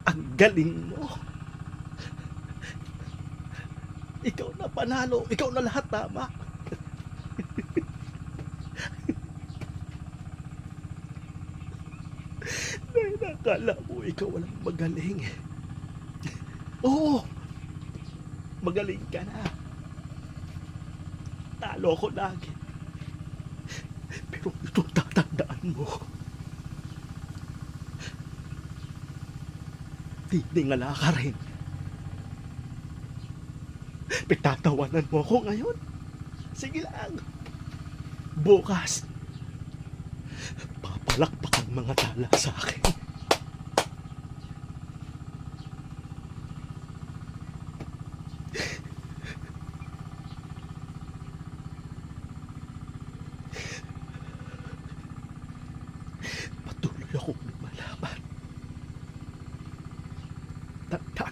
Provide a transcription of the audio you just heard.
Ang galing mo. Ikaw na panalo. Ikaw na lahat tama. Dahil nakala mo ikaw walang magaling. Oo, magaling ka na. Talo ako lagi. Pero ito tatandaan mo. Tiningala ka rin. Pitatawanan mo ako ngayon. Sige lang. Bukas, papalakpak ang mga tala sa akin. Patuloy akong lumalaban. Tandaan